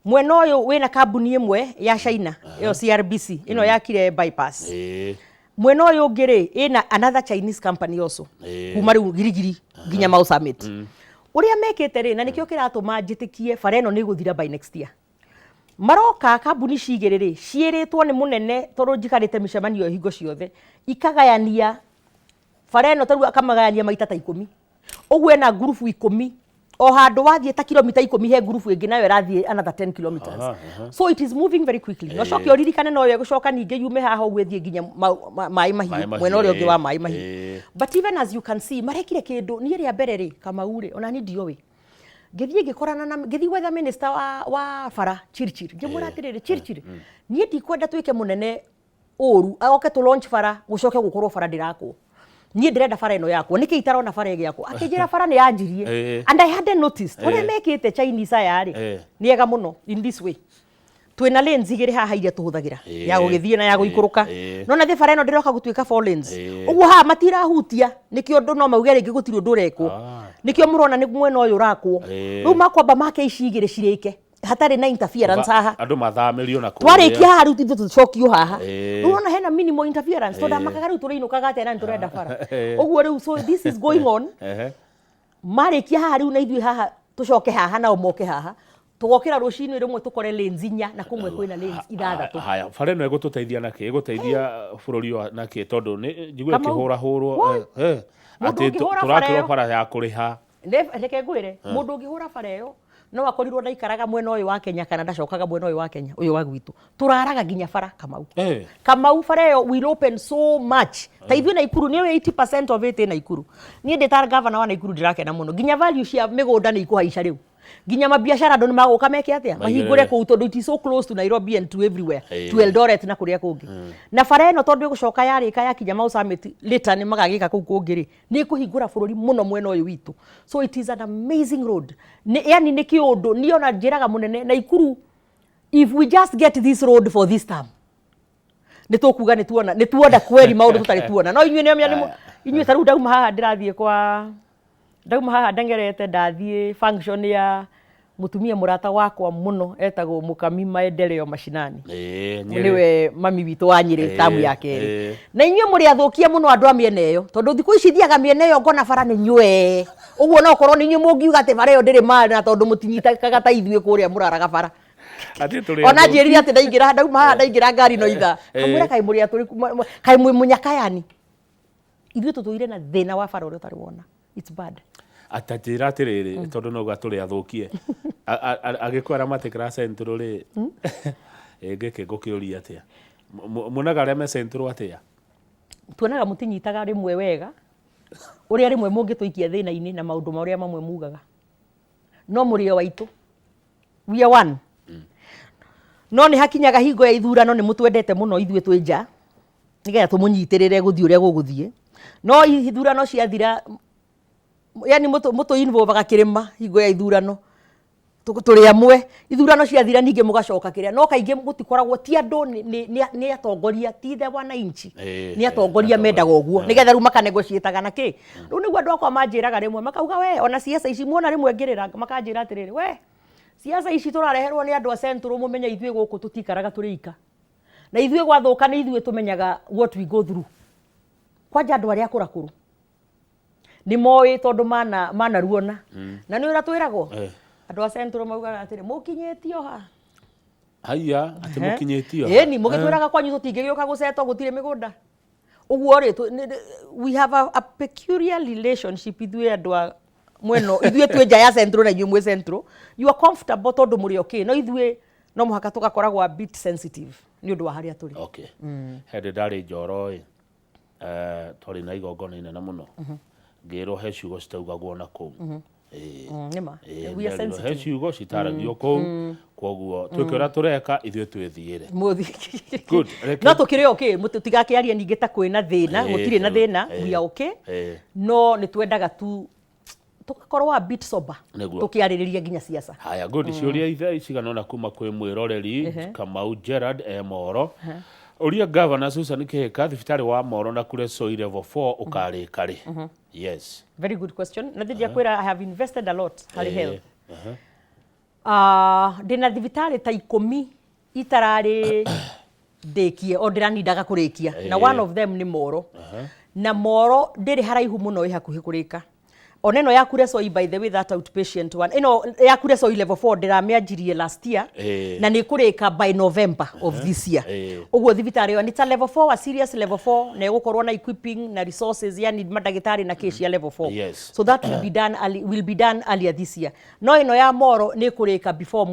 mwena uyu wina kambuni imwe ya China iyo CRBC ino yakire bypass mwena uyu ngiri ina another Chinese company also kuma riu girigiri nginya Mau Summit uria mekete ri na nikio kiratuma njitikie bara ino ni guthira by next year maroka kambuni cigiri ri cieritwo ni munene tondu njikarite micemanio hingo ciothe ikagayania bara ino taru akamagayania maita ta 10 uguo ena group 10 o handu wathie ta kilomita 10 he group ingi nayo rathie another 10 kilometers so it is moving very quickly no coke oririkane no ye gucoka ninge yume haha ugwethie nginya mai mahi mwena uri ungi wa mai mahi but even as you can see marekire kindu ni ria mbere ri Kamau ri ona ni ndiowe ngithie ngikorana na ngithi weather minister wa bara Chirchir ngimura atiriri Chirchir ni ndikwenda twike munene uru agoke tu launch bara gucoke gukorwo bara ndirakwo ni ndirenda bara ino yakwo niki itarona bara igi yakwo akijira bara ni yanjirie and I hadn't noticed ore mekite Chinese aya ri ni ega muno in this way twina lanes igiri haha iria tuhuthagira ya gugithie na ya guikuruka no na thi bara ino ndiroka gutuika 4 lanes uguo ha matirahutia nikio ndu no mauge ringi gutiri undu rekwo nikio murona ni mwena uyu rakwo riu makwamba make ici igiri cirike hatari na interference haha andu mathamirio na twarikia haha riu tithu tucokio haha urona hena minimal interference tonda makaga riu turiinukaga atena ni turenda bara uguo riu so this is going on marikia haha riu na ithui haha tucoke haha na omoke haha tugokira rucini rimwe tukore lanes inya na kumwe kwina lanes ithathatu haya bara ino igututeithia naki iguteithia bururi wa naki tondu ni njigwe kihura hurwo ati turakirwo bara ya kuriha reke ngwire mundu ungihura bara iyo no akorirwo ndaikaraga mwena uyu wa Kenya kana ndacokaga mwena uyu wa Kenya uyu wa gwitu turaraga nginya bara Kamau bara iyo will open so much ta ithuĩ na Ikuru ni 80% of it na Ikuru ni ndita governor wa Ikuru ndirakena muno nginya value cia migunda ni ikuhaica riu ginya mabiashara andu nimaguka meke atia mahingure ku tondu it is so close to Nairobi and to everywhere to Eldoret na kuria kungi na bara ino tondu igucoka yarika yakinya Mau Summit later ni magagika kuu kungiri ni kuhingura bururi muno mwena uyu witu so it is an amazing road yani ni kiundu ni ona njiraga munene na Ikuru if we just get this road for this time nitukuga nituona kweli maundu tutari tuona no inyuĩ nĩamya inyuĩ taru ndauma haha ndirathie kwa ndauma haha ndengerete ndathie function ya mutumia murata wakwa muno etagwo Mukami Maendeleo Mashinani Nyeri niwe mami witu wa Nyeri tamu ya keri na inyuĩ mũrĩ athukia muno andu a mĩena ĩyo tondu thikũ ici thiaga mĩena ĩyo ngona bara nĩ nyue ũguo no korwo nĩ inyuĩ mũngiuga atĩ bara ĩyo ndĩrĩ maĩ na tondu mũtinyitaga ta ithuĩ kũrĩa mũraraga bara ona njĩrire atĩ ndaingĩra ndauma haha ndaingĩra ngari no itha kamwĩra kaĩ mũrĩ atũrĩ kaĩ mwĩ mũnyakayani ithuĩ tũtũire na thĩna wa bara ũrĩa ũtarĩ wona it's bad atatira atiriri tondu no gaturi athukie agikwara matikra centro ri ngeke ngukiuria atia munaga ria me centro atia tuonaga mutinyitaga rimwe wega uria rimwe mungituikia thina-ini na maundu maria mamwe mugaga no murio waitu we are one no ni hakinyaga hingo ya ithurano ni mutwendete muno ithuĩ twĩ nja nigetha tumunyitirire guthii uria guguthie no ithurano ciathira yani muto involve gakirima hingo ya ithurano turi amwe ithurano ciathira ninge mugacoka kiria no kainge gutikoragwo ti andu ni atongoria ti the wananchi ni atongoria mendaga uguo nigetha ru makanegotiataga na ki ru niguo andu akwa manjiraga rimwe makauga we ona siasa ici muona rimwe ngirira makanjira atiriri we siasa ici turareherwo ni andu a centro mumenya ithuĩ guku tutikaraga turika na ithuĩ gwathuka ni ithuĩ tumenyaga what we go through kwanja andu aria akurakuru ni moĩ tondu mana ruona na ni uratwiragwo andu a centro maugaga atiri mukinyetio ha haya ati mukinyetio ni mugitwiraga kwanyu tutingĩgĩũka gũcetwo gũtirĩ mĩgũnda ũguo rĩ we have a peculiar relationship ithuĩ andu a mweno ithuĩ twĩ nja ya centro na inyuĩ mwĩ centro you are comfortable tondu mũrĩ okay no ithuĩ no mũhaka tugakoragwo a bit sensitive ni ũndũ wa harĩa tũrĩ okay hende ndarĩ Njoro twarĩ na igongona inene mũno ngĩrwo he ciugo citaugagwo na kũu nima we are sensitive he ciugo citaragio kũu kwoguo twĩkĩra tureka ithuĩ twĩthiĩre good no tukĩrĩ okay tutigakiaria ningĩ ta kwĩna thĩna gũtirĩ na thĩna we are okay no nĩ twendaga tu tugakorwo a bit sober tukiarĩrĩria nginya siasa haya good ciũria ithe ciganona kuma kwĩ mwĩroreri Kamau Gerard Moro uria governor Susan Kihika thibitari wa Moro na kure Soi level 4 ukari kari yes very good question na thija kwira I have invested a lot hali health ndina thibitari ta 10 itarari ndekie o ndiranindaga kurikia na one of them ni Moro na Moro ndiri haraihu muno ihakuhi kurika oneno ya kure Soi by the way that outpatient one ya kure Soi level 4 ndiramianjirie last year na ni kurika by November of this year uguo thibitari yo ni ta level 4 a serious level 4 na gukorwo na equipping na resources yani madagitari na case ya level 4 so that will be done earlier this year no ino ya Moro ni kurika before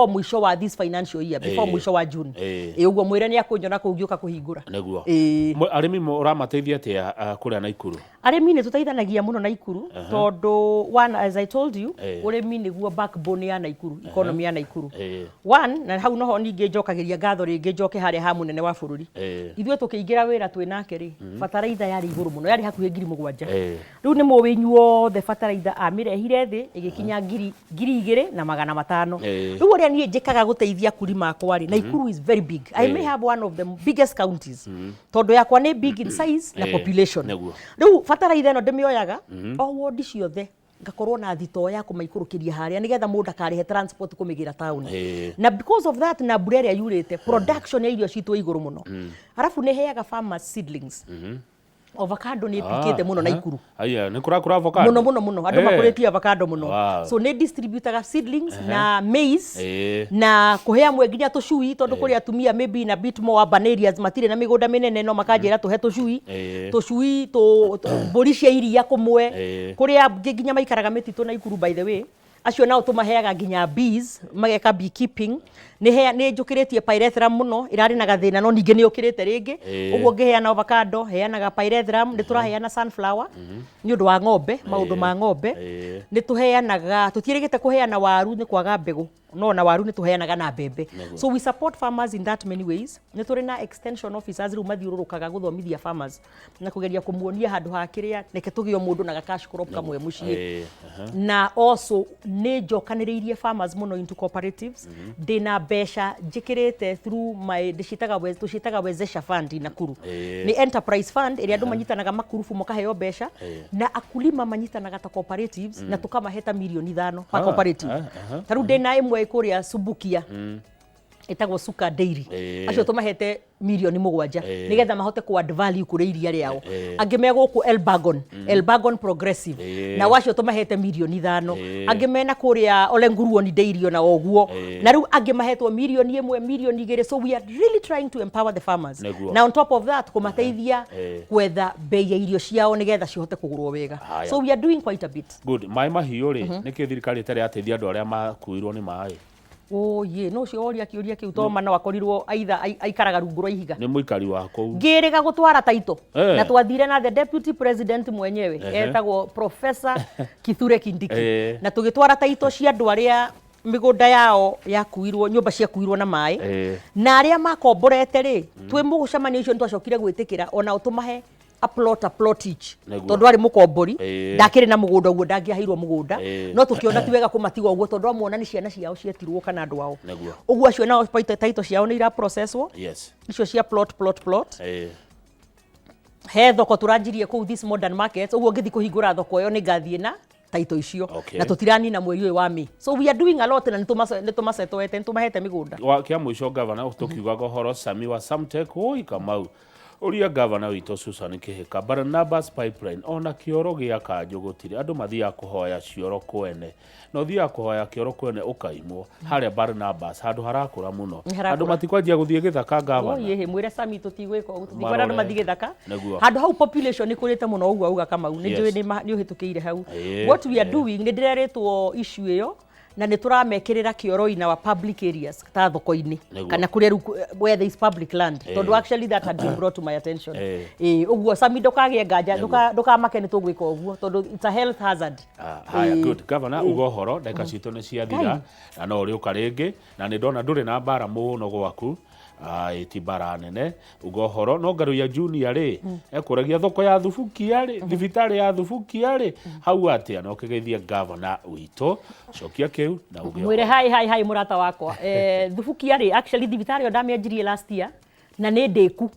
mwisho wa this financial year before mwisho wa June uguo mwire ni akunyona kugiuka kuhingura neguo arimi uramateithia atia kuria Naikuru arimi ni tutaithanagia muno Naikuru tondu one as I told you urimi niguo backbone ya Naikuru economy ya Naikuru one na hau noho ninge njokagiria ngatho ringi njoke haria ha munene wa bururi ithuĩ tukiingira wira twinake ri fataraitha yari iguru muno yari hakuhi 7,000 riu ni muwinyu wothe fataraitha amirehire thi igikinya 2,500 riu uria nie njikaga guteithia kuri makwa ri Naikuru is very big I may have one of the biggest counties tondu yakwa ni big in size na population riu fataraitha ino ndimioyaga wodi ciothe ngakorwo na thito ya kumaikurukiria haria nigetha mundu akarihe transport kumigira town na because of that na mbura iria yurite production ya irio citu iguru muno arafu ni heaga farmers seedlings avocado ni pikite muno Naikuru aya ni kura avocado muno andu makuritie avocado muno so ni distributor seedlings na maize na kuhea mwe nginya tucui tondu kuri atumia maybe na bit more urban areas matire na migunda minene no makanjira tuhe tucui mburi cia iria kumwe kuri nginya maikaraga mititu Naikuru by the way acio nao tumaheaga nginya bees mageka beekeeping ni njukiritie pyrethrum muno irari na gathina no ninge ni ukirite ringi uguo ngiheana avocado heanaga pyrethrum ni turaheana sunflower ni undu wa ng'ombe maundu ma ng'ombe ni tuheanaga tutirigite kuheana waru ni kwaga mbegu no na waru ni tuheanaga na mbembe. So we support farmers in that many ways. Ni turi na extension officers ru mathiururukaga guthomithia farmers na kugeria kumuonia handu ha kiria neke tugio mundu na cash crop kamwe mucii. Na also ni njokaniriirie farmers muno into cooperatives. Dina besha njikirite through my tucitaga wezesha fund Nakuru. Ni enterprise fund iria andu manyitanaga makurufu mukaheo besha na akulima manyitanaga ta cooperatives na tukamaheta milioni 5 pa cooperative. Taru dina imwe kuria Subukia etagwo Suka Dairy acio tumahete milioni 7 nigetha mahote ku add value kuri iria riao. Angi mego ku Elbagon Progressive na wacio tumahete milioni 5. Angi mena kuria Olenguruoni Dairy na oguo na riu angi mahetwo milioni 1 milioni 2. So we are really trying to empower the farmers. Now on top of that kumateithia kwetha bei ya irio ciao nigetha cihote kugurwo wega. So we are doing quite a bit. Good. Mai mahiu ri niki thirikari tari ateithia andu aria makuirwo ni mai. Oh ye no cioria kiuria kiu to mana wakorirwo aitha aikaraga rungu rwa ihiga ni muikari wa kou ngiriga gutwara taito na twathire na the deputy president mwenyewe etagwo Professor Kithure Kindiki na tugitwara taito cia andu aria migunda yao yakuirwo nyumba cia kuirwo na mai na aria makomborete ri twi mugucamania icio ntwacokire gwitikira ona utumahe a plot each tondu ari mukombori ndakiri na mugunda uguo ndangiahirwo mugunda no tukiona ti wega kumatiga uguo tondu amuona ni ciana ciao cietirwo kana andu ao uguo acio nao taito ciao ni ira processwo icio cia plot he thoko turanjirie ku this modern markets uguo ngithi kuhingura thoko yo ni ngathie na taito icio na tutirani na mweri uyu wa Mei. So we are doing a lot na nitumasetwete nitumahete migunda wa kia mwisho governor tukiugaga horo Sami wa Samtech Kamau uria governor wito Susan Kihika Barnabas Pipeline ona kioro gia kanjo gutire andu mathia kuhoya cioro kwene no thia kuhoya kioro kwene ukaimwo haria Barnabas handu harakura muno andu matikwanjia guthie githaka governor ye mwire Sami tutigweka utikwara andu mathie githaka handu hau population ikurite muno uguo uga Kamau ni njui ni uhitukire hau. What we are doing ni ndireretwo issue iyo na ni turamekirira kioro-ina wa public areas ta thoko-ini kana kuria where there is public land tondu actually that had been brought to my attention uguo Sami ndukagie nganja ndukamake ni tugwika uguo tondu it's a health hazard. Haya good governor ugo horo ndeka citu ni ciathira na no uri ukaringi na ni ndona nduri na mbara muno gwaku iti bara nene ugo horo no ngaru ya junior ri ekuragia thoko ya thubukia ri thibitari ya thubukia ri hau atia no kigeithia governor wito cokia kiu na ugo mwire hai murata wakwa thubukia ri actually thibitari ndamianjirie last year na ni ndiku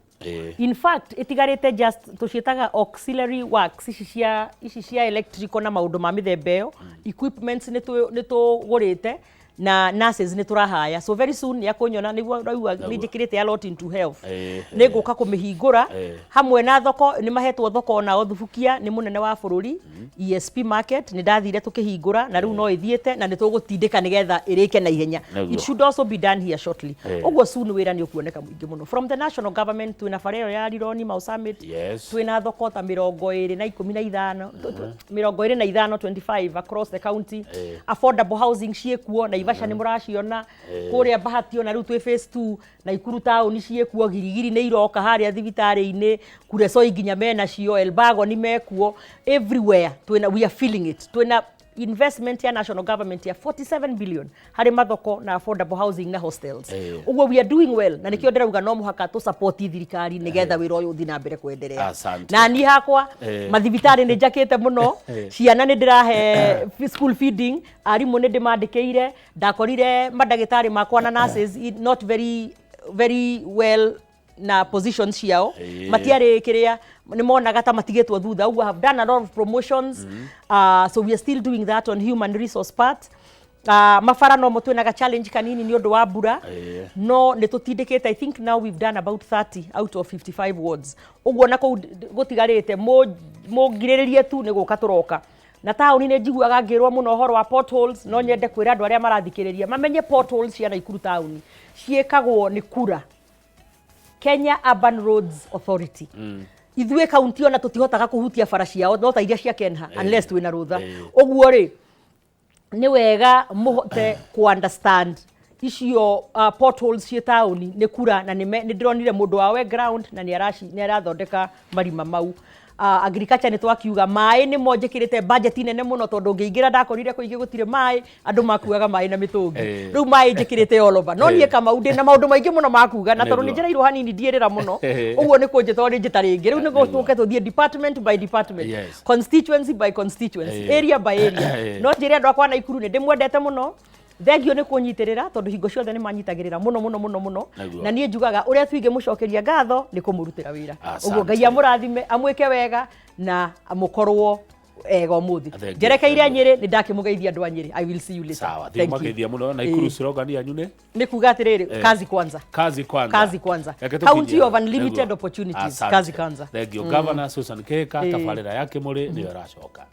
in fact itigarite just tucietaga auxiliary works ici cia electrical na maundu ma mithemba iyo equipments ni tugurite na nurses ni turahaya so very soon ya kunyona niguo rauga ni njikirite a lot into health ni nguka kumihingura hamwe na thoko ni mahetwo thoko na othubukia ni munene wa bururi ESP market ni ndathire tukihingura na riu no ithiete na ni tugutindika nigetha irike na ihenya. It should also be done here shortly uguo soon wira ni ukuoneka mwingi muno from the national government twina fareo ya Rironi Mau Summit twina thoko ta 2015 25 across the county affordable housing ciekuo na Ivasha ni muraciona kuria Bahati ona riu twi phase 2 na Ikuru town ciekuo girigiri ni iroka haria thibitari-ini kure Soi nginya mena cio Elbago ni mekuo everywhere twina we are feeling it twina investment ya national government ya 47 billion hari mathoko na affordable housing na hostels uguo we are doing well na nikio ndirauga no muhaka tu support thirikari nigetha wira uyu uthi na mbere kwendelea na ni hakwa mathibitari ni njakite muno ciana ni ndirahe school feeding arimu ni ndimandikiire ndakorire madagitari makwa na nurses not very well na positions ciao matiari kiria ni monaga ta matigitwo thutha uguo have done a lot of promotions so we are still doing that on human resource part mafara no mutwenaga challenge kanini ni undu wa mbura no ni tutindikite I think now we've done about 30 out of 55 wards uguo nako gutigarite mugiriririe tu ni guka turoka na tauni ni njiguaga ngirwa muno uhoro wa potholes no nyende kwira andu aria marathikiriria mamenye potholes cia Nakuru town ciekagwo ni kura Kenya Urban Roads Authority ithwe county ona tutihotaga kuhutia bara ciao no ta iria cia Kenha unless twina rutha uguo ri ni wega muhote ku understand icio potholes cia town ni kura na ni ndironire mundu wawe ground na ni arathondeka marima mau agriculture ni twakiuga mai ni monjekirite budget nene muno tondu ngiingira ndakorire kuingi gutire mai andu makuaga mai na mitungi riu mai njikirite all over no nie kama undi na maundu maingi muno makuga na tondu ni njereirwo hanini ndierira muno uguo ni kunjitwo ni njita ringi riu ni gutuke tuthie department by department constituency by constituency area by area no njire andu akwa Naikuru ni ndimwendete muno thengio ni kunyitirira tondu hingo ciothe ni manyitagirira muno na nie njugaga uria twinge mucokeria ngatho ni kumurutira wira uguo Ngai amurathime amwike wega na amukorwo ego muthi njerekeire Anyiri ni ndakimugeithia andu Anyiri. I will see you later. Sawa thiĩ mageithia muno Naikuru slogan yanyu ni kuga atiriri kazi kwanza kazi kwanza county of unlimited opportunities kazi kwanza. Thank you Governor Susan Kihika tabarĩra yake muri niyo racoka.